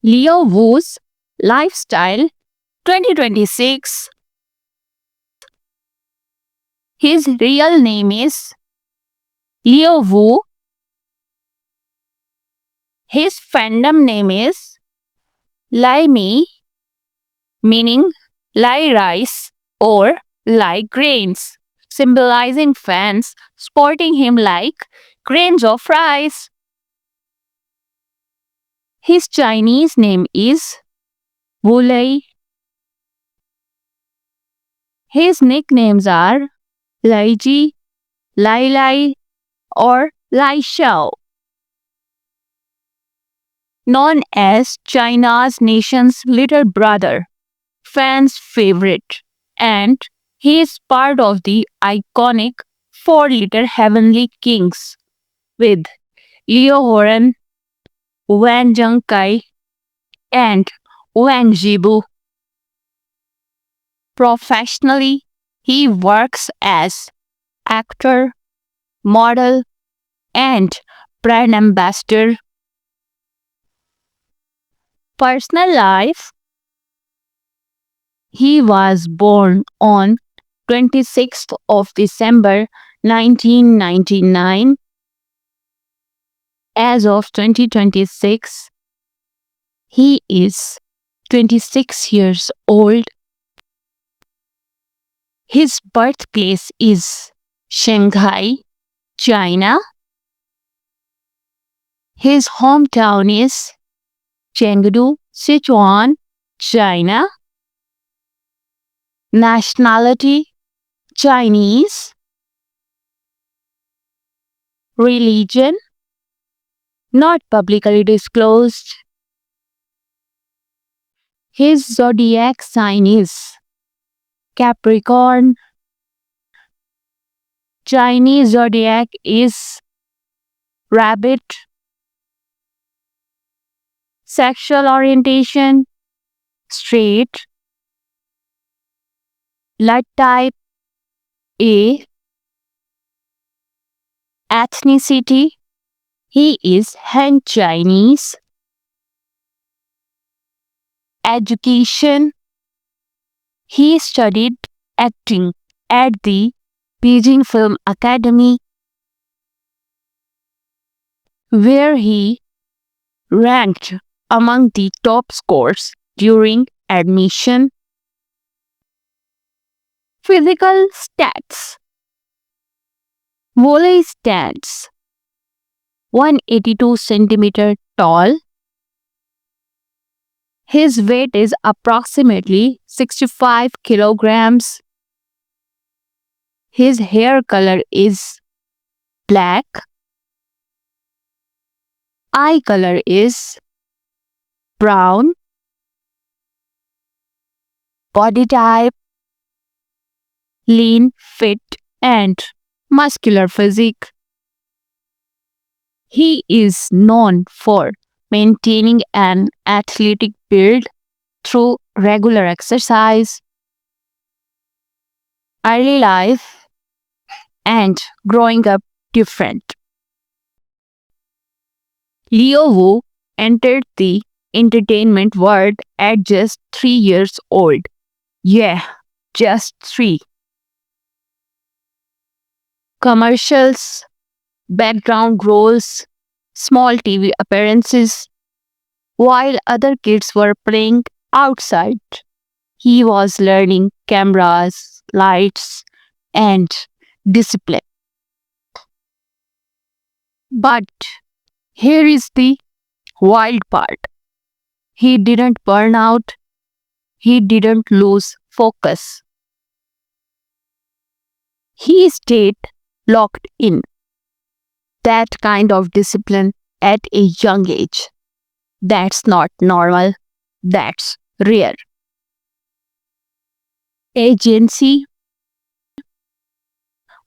Leo Wu's lifestyle 2026. His real name is Leo Wu. His fandom name is Lai Mi, meaning Lai rice or Lai grains, symbolizing fans sporting him like grains of rice. His Chinese name is Wu Lei. His nicknames are Lai Ji, Lai Lai, or Lai Xiao. Known as China's nation's little brother, fans' favorite, and he is part of the iconic four-liter Heavenly Kings with Leo Horan, Wang Zhengkai, and Wang Jibu. Professionally, he works as actor, model, and brand ambassador. Personal life. He was born on 26th of December 1999. As of 2026, he is 26 years old. His birthplace is Shanghai, China. His hometown is Chengdu, Sichuan, China. Nationality, Chinese. Religion, not publicly disclosed. His zodiac sign is Capricorn. Chinese zodiac is Rabbit. Sexual orientation, straight. Blood type, A. Ethnicity, he is Han Chinese. Education, he studied acting at the Beijing Film Academy, where he ranked among the top scores during admission. Physical stats. Wu Lei stands 182 centimeter tall. His weight is approximately 65 kilograms. His hair color is black. Eye color is brown. Body type, lean, fit, and muscular physique. He is known for maintaining an athletic build through regular exercise. Early life and growing up different. Leo Wu entered the entertainment world at just 3 years old. Yeah, just 3. Commercials, background roles, small TV appearances. While other kids were playing outside, he was learning cameras, lights, and discipline. But here is the wild part. He didn't burn out. He didn't lose focus. He stayed locked in. That kind of discipline at a young age. That's not normal. That's rare. Agency.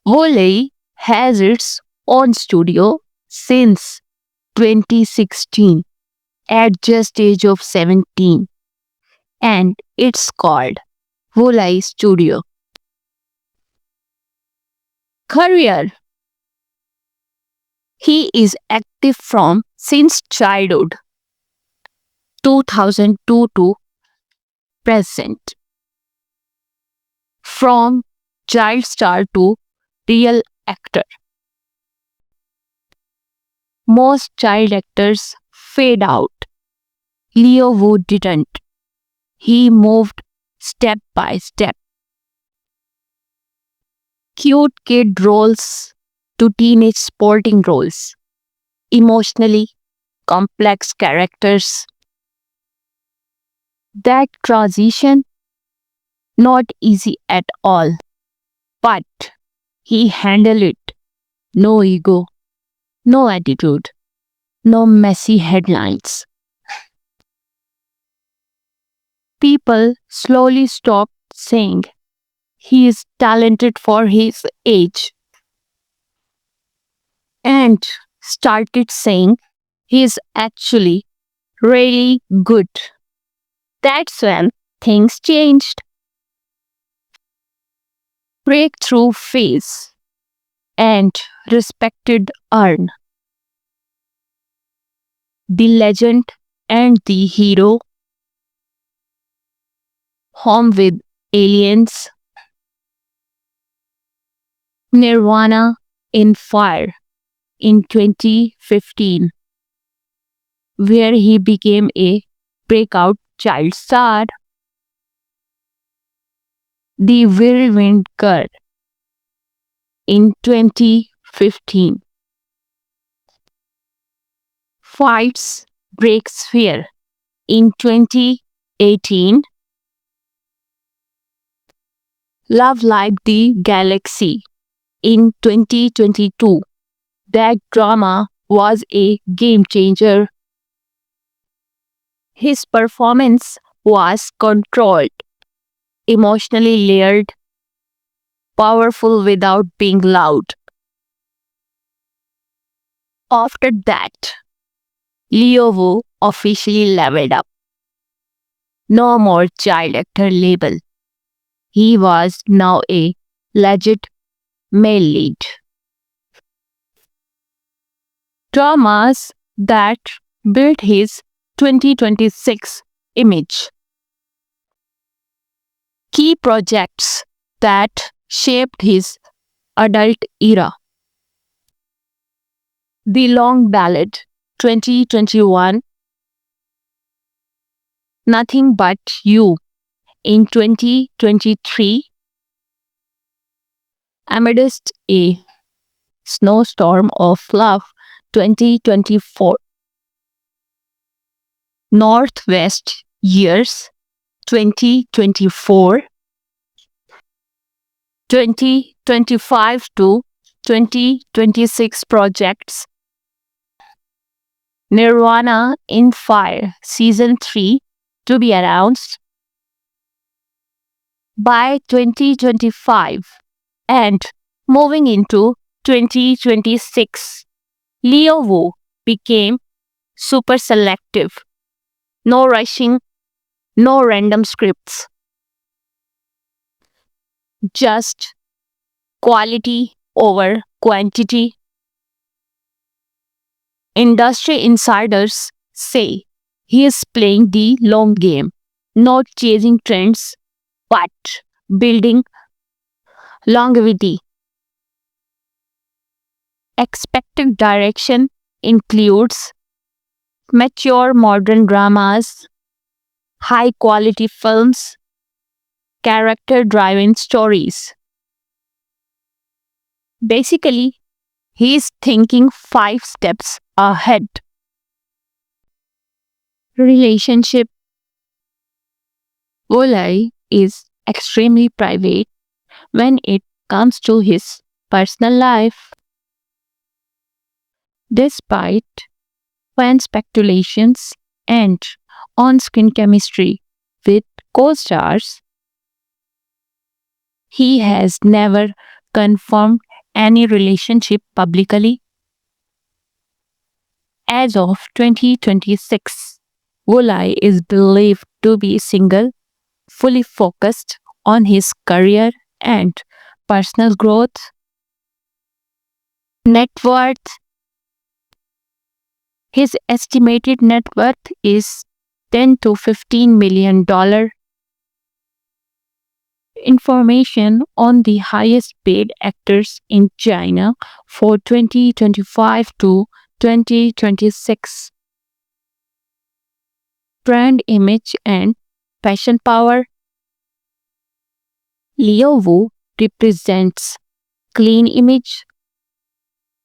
Wu Lei has its own studio since 2016 at just age of 17, and it's called Wu Lei Studio. Career. He is active from since childhood. 2002 to present. From child star to real actor. Most child actors fade out. Leo Wu didn't. He moved step by step. Cute kid roles to teenage sporting roles. Emotionally complex characters. That transition, not easy at all. But he handled it. No ego, no attitude, no messy headlines. People slowly stopped saying he is talented for his age and started saying he is actually really good. That's when things changed. Breakthrough phase and respected earn. The legend and the hero. Home with aliens. Nirvana in Fire in 2015, where he became a breakout child star. The Whirlwind Girl in 2015. Fights Breaks Fear in 2018. Love Like the Galaxy in 2022. That drama was a game changer. His performance was controlled, emotionally layered, powerful without being loud. After that, Leo Wu officially leveled up. No more child actor label. He was now a legit male lead. Dramas that built his 2026 image. Key projects that shaped his adult era. The Long Ballad 2021. Nothing But You in 2023. Amidst a Snowstorm of Love 2024. Northwest Years 2024. 2025 to 2026 projects. Nirvana in Fire Season 3 to be announced by 2025 and moving into 2026. Leo Wu became super selective. No rushing, no random scripts. Just quality over quantity. Industry insiders say he is playing the long game, not chasing trends, but building longevity. Expected direction includes mature modern dramas, high quality films, character driven stories. Basically, he's thinking 5 steps ahead. Relationship. Volai is extremely private when it comes to his personal life. Despite fan speculations and on screen chemistry with co stars, he has never confirmed any relationship publicly. As of 2026, Volai is believed to be single, fully focused on his career and personal growth. Net worth. His estimated net worth is $10 to $15 million. Information on the highest paid actors in China for 2025 to 2026. Brand image and passion power. Liu Wu represents clean image,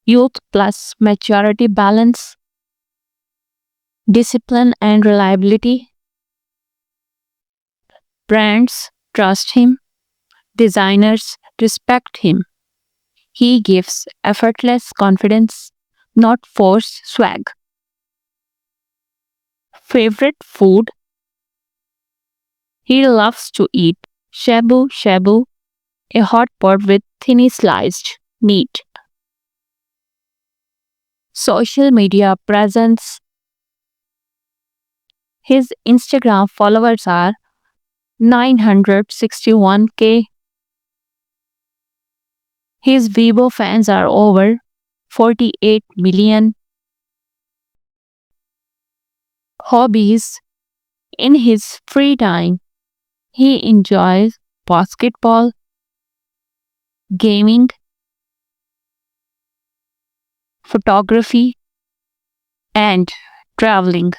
youth plus maturity balance, discipline and reliability. Brands trust him, designers respect him. He gives effortless confidence, not forced swag. Favorite food? He loves to eat shabu shabu, a hot pot with thinly sliced meat. Social media presence. His Instagram followers are 961K. His Weibo fans are over 48 million. Hobbies. In his free time, he enjoys basketball, gaming, photography, and traveling.